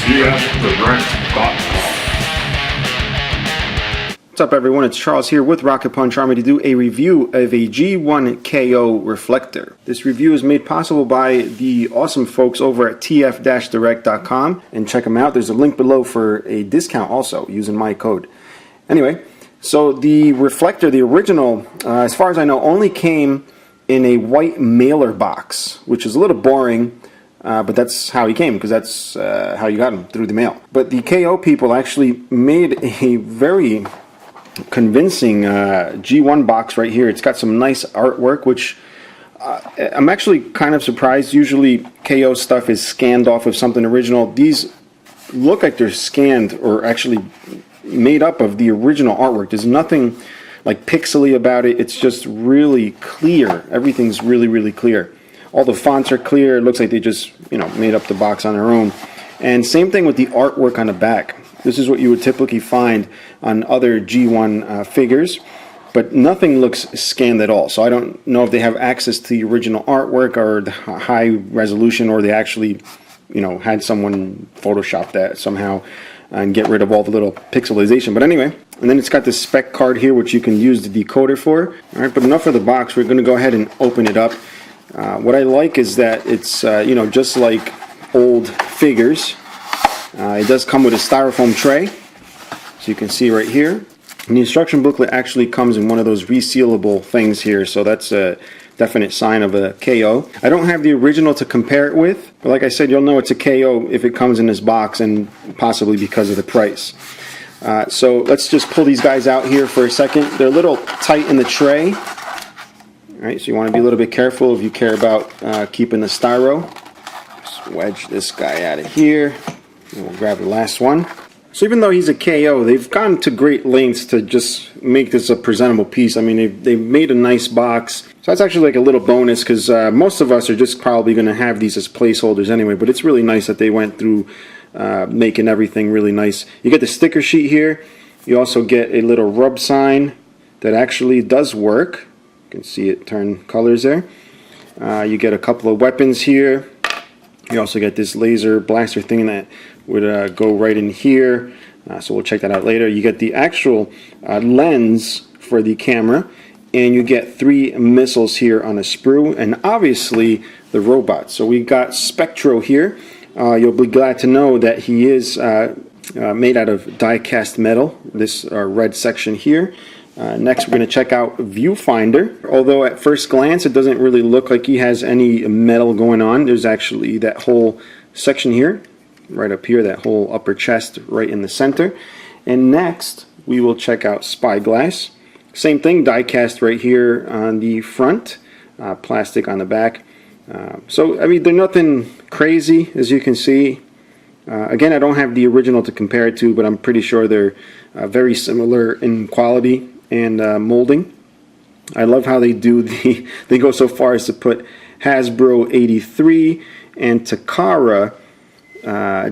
What's up everyone, it's Charles here with Rocket Punch Army to do a review of a G1 KO reflector. This review is made possible by the awesome folks over at tf-direct.com, and check them out. There's a link below for a discount also using my code. Anyway, so the reflector, the original, as far as I know, only came in a white mailer box, which is a little boring. But that's how he came, because that's how you got him, through the mail. But the KO people actually made a very convincing G1 box right here. It's got some nice artwork, which I'm actually kind of surprised. Usually KO stuff is scanned off of something original. These look like they're scanned or actually made up of the original artwork. There's nothing like pixely about it. It's just really clear. Everything's really, really clear. All the fonts are clear. It looks like they just, made up the box on their own. And same thing with the artwork on the back. This is what you would typically find on other G1 figures, but nothing looks scanned at all. So I don't know if they have access to the original artwork or the high resolution, or they actually, had someone Photoshop that somehow and get rid of all the little pixelization. But anyway, and then it's got this spec card here, which you can use the decoder for. All right, but enough of the box. We're going to go ahead and open it up. What I like is that it's, just like old figures. It does come with a styrofoam tray, so you can see right here. And the instruction booklet actually comes in one of those resealable things here, so that's a definite sign of a KO. I don't have the original to compare it with, but like I said, you'll know it's a KO if it comes in this box, and possibly because of the price. So let's just pull these guys out here for a second. They're a little tight in the tray. Alright, so you want to be a little bit careful if you care about keeping the styro. Just wedge this guy out of here. And we'll grab the last one. So even though he's a KO, they've gone to great lengths to just make this a presentable piece. I mean, they've made a nice box. So that's actually like a little bonus, because most of us are just probably going to have these as placeholders anyway. But it's really nice that they went through making everything really nice. You get the sticker sheet here. You also get a little rub sign that actually does work. You can see it turn colors there. You get a couple of weapons here. You also get this laser blaster thing that would go right in here. So we'll check that out later. You get the actual lens for the camera, and you get 3 missiles here on a sprue, and obviously the robot. So we got Spectro here. You'll be glad to know that he is made out of die-cast metal, this red section here. Next, we're going to check out Viewfinder. Although at first glance it doesn't really look like he has any metal going on. There's actually that whole section here, right up here, that whole upper chest right in the center. And next, we will check out Spyglass. Same thing, die-cast right here on the front, plastic on the back. So, I mean, they're nothing crazy, as you can see. Again, I don't have the original to compare it to, but I'm pretty sure they're very similar in quality and molding. I love how they do they go so far as to put Hasbro 83 and Takara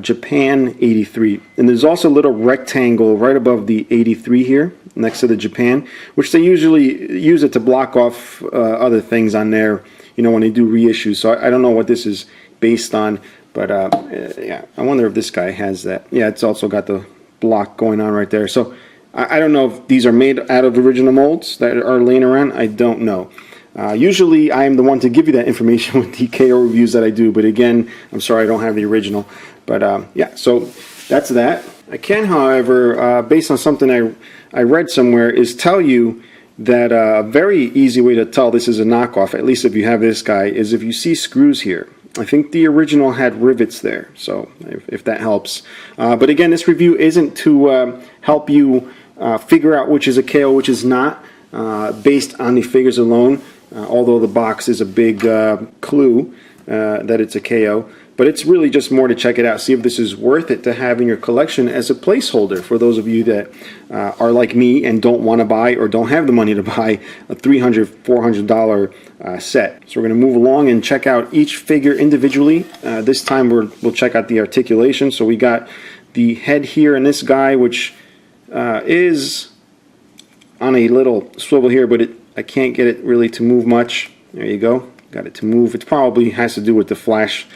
Japan 83. And there's also a little rectangle right above the 83 here next to the Japan, which they usually use it to block off other things on there, when they do reissues. So I don't know what this is based on, but yeah, I wonder if this guy has that. Yeah, it's also got the block going on right there. So I don't know if these are made out of original molds that are laying around. I don't know. Usually I am the one to give you that information with the KO reviews that I do, but again, I'm sorry I don't have the original. But yeah, so that's that. I can, however, based on something I read somewhere, is tell you that a very easy way to tell this is a knockoff, at least if you have this guy, is if you see screws here. I think the original had rivets there, so if that helps. But again, this review isn't to help you figure out which is a KO, which is not, based on the figures alone, although the box is a big clue that it's a KO. But it's really just more to check it out, see if this is worth it to have in your collection as a placeholder for those of you that are like me and don't want to buy or don't have the money to buy a $300, $400 set. So we're going to move along and check out each figure individually. This time we'll check out the articulation. So we got the head here in this guy, which is on a little swivel here, but I can't get it really to move much. There you go. Got it to move. It probably has to do with the flash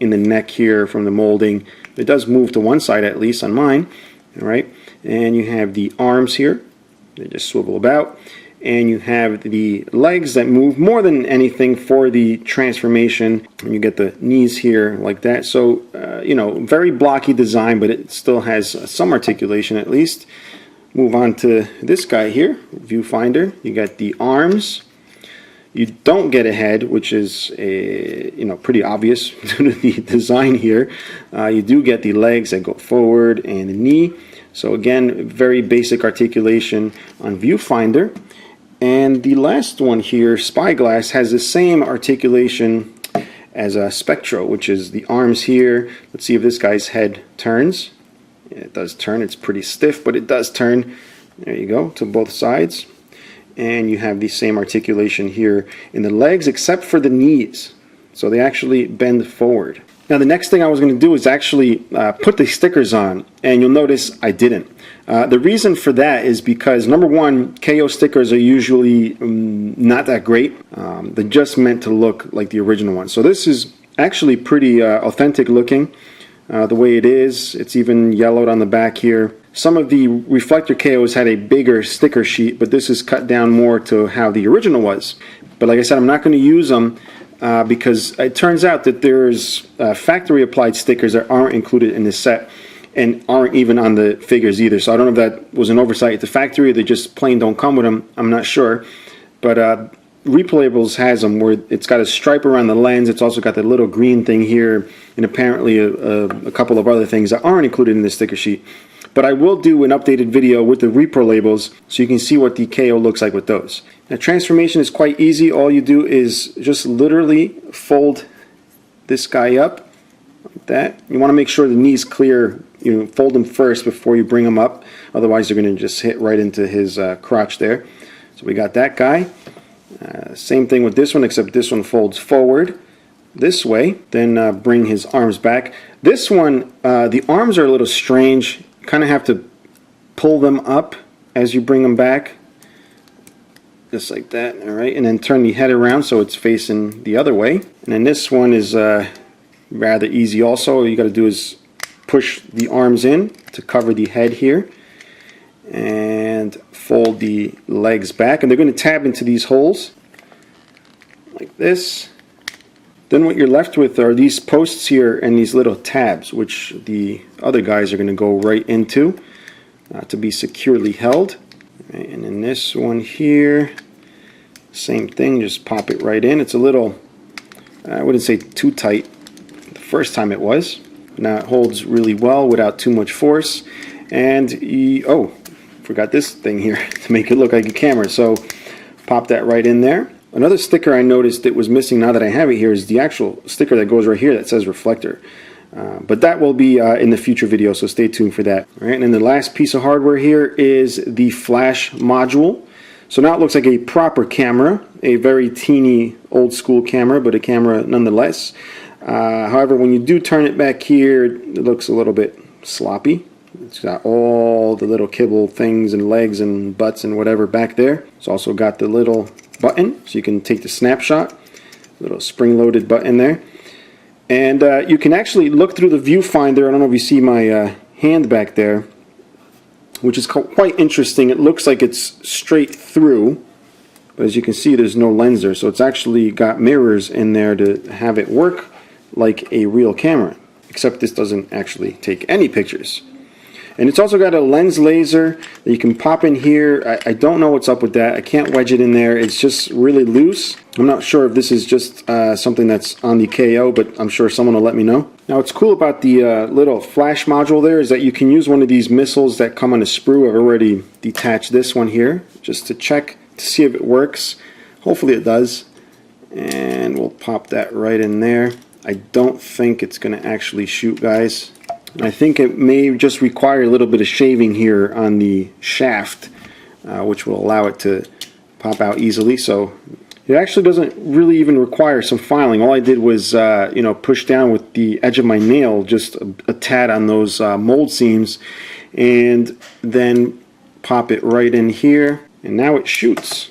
in the neck here from the molding. It does move to one side, at least on mine. All right, and you have the arms here. They just swivel about. And you have the legs that move more than anything for the transformation. And you get the knees here like that. So, you know, very blocky design, but it still has some articulation at least. Move on to this guy here, Viewfinder. You got the arms. You don't get a head, which is pretty obvious due to the design here. You do get the legs that go forward and the knee. So again, very basic articulation on Viewfinder. And the last one here, Spyglass, has the same articulation as a Spectro, which is the arms here. Let's see if this guy's head turns. Yeah, it does turn. It's pretty stiff, but it does turn. There you go, to both sides. And you have the same articulation here in the legs, except for the knees. So they actually bend forward. Now the next thing I was going to do is actually put the stickers on, and you'll notice I didn't. The reason for that is because, number one, KO stickers are usually not that great. They're just meant to look like the original one. So this is actually pretty authentic looking the way it is. It's even yellowed on the back here. Some of the Reflector KOs had a bigger sticker sheet, but this is cut down more to how the original was. But like I said, I'm not going to use them because it turns out that there's factory applied stickers that aren't included in this set and aren't even on the figures either. So I don't know if that was an oversight at the factory or they just plain don't come with them. I'm not sure. But Replayables has them where it's got a stripe around the lens. It's also got the little green thing here and apparently a couple of other things that aren't included in the sticker sheet. But I will do an updated video with the repro labels so you can see what the KO looks like with those. Now transformation is quite easy. All you do is just literally fold this guy up like that. You want to make sure the knee's clear. You fold them first before you bring them up. Otherwise you're going to just hit right into his crotch there. So we got that guy. Same thing with this one, except this one folds forward this way. Then bring his arms back. This one, the arms are a little strange. You kind of have to pull them up as you bring them back, just like that. All right, and then turn the head around so it's facing the other way. And then this one is rather easy also. All you got to do is push the arms in to cover the head here and fold the legs back, and they're going to tab into these holes like this. Then what you're left with are these posts here and these little tabs, which the other guys are going to go right into to be securely held. Right, and then this one here, same thing, just pop it right in. It's a little, I wouldn't say too tight. The first time it was. Now it holds really well without too much force. And, oh, forgot this thing here to make it look like a camera. So pop that right in there. Another sticker I noticed that was missing now that I have it here is the actual sticker that goes right here that says Reflector. But that will be in the future video, so stay tuned for that. All right, and then the last piece of hardware here is the flash module. So now it looks like a proper camera, a very teeny old school camera, but a camera nonetheless. However, when you do turn it back here, it looks a little bit sloppy. It's got all the little kibble things and legs and butts and whatever back there. It's also got the little button so you can take the snapshot, little spring-loaded button there. And you can actually look through the viewfinder. I don't know if you see my hand back there, which is quite interesting. It looks like it's straight through, but as you can see, there's no lens there. So it's actually got mirrors in there to have it work like a real camera, except this doesn't actually take any pictures. And it's also got a lens laser that you can pop in here. I don't know what's up with that. I can't wedge it in there. It's just really loose. I'm not sure if this is just something that's on the KO, but I'm sure someone will let me know. Now what's cool about the little flash module there is that you can use one of these missiles that come on a sprue. I've already detached this one here just to check to see if it works. Hopefully it does. And we'll pop that right in there. I don't think it's going to actually shoot, guys. I think it may just require a little bit of shaving here on the shaft, which will allow it to pop out easily. So it actually doesn't really even require some filing. All I did was push down with the edge of my nail just a tad on those mold seams, and then pop it right in here, and now it shoots.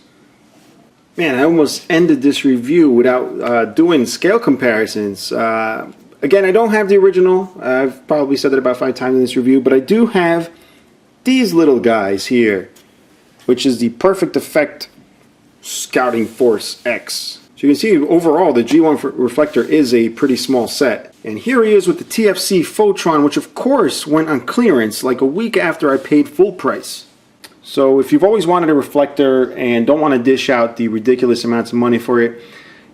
Man, I almost ended this review without doing scale comparisons. Again, I don't have the original. I've probably said that about 5 times in this review, but I do have these little guys here, which is the Perfect Effect Scouting Force X. So you can see overall the G1 Reflector is a pretty small set. And here he is with the TFC Photron, which of course went on clearance like a week after I paid full price. So if you've always wanted a reflector and don't want to dish out the ridiculous amounts of money for it,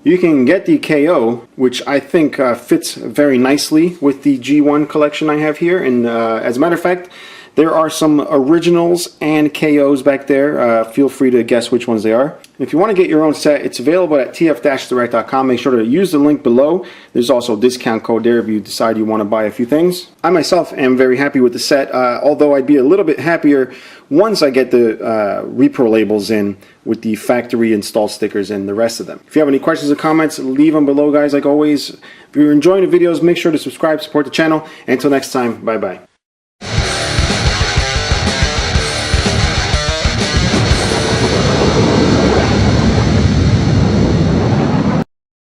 you can get the KO, which I think fits very nicely with the G1 collection I have here. And as a matter of fact, there are some originals and KOs back there. Feel free to guess which ones they are. And if you want to get your own set, it's available at tf-direct.com. Make sure to use the link below. There's also a discount code there if you decide you want to buy a few things. I myself am very happy with the set, although I'd be a little bit happier once I get the repro labels in with the factory installed stickers and the rest of them. If you have any questions or comments, leave them below, guys, like always. If you're enjoying the videos, make sure to subscribe, support the channel. And until next time, bye-bye.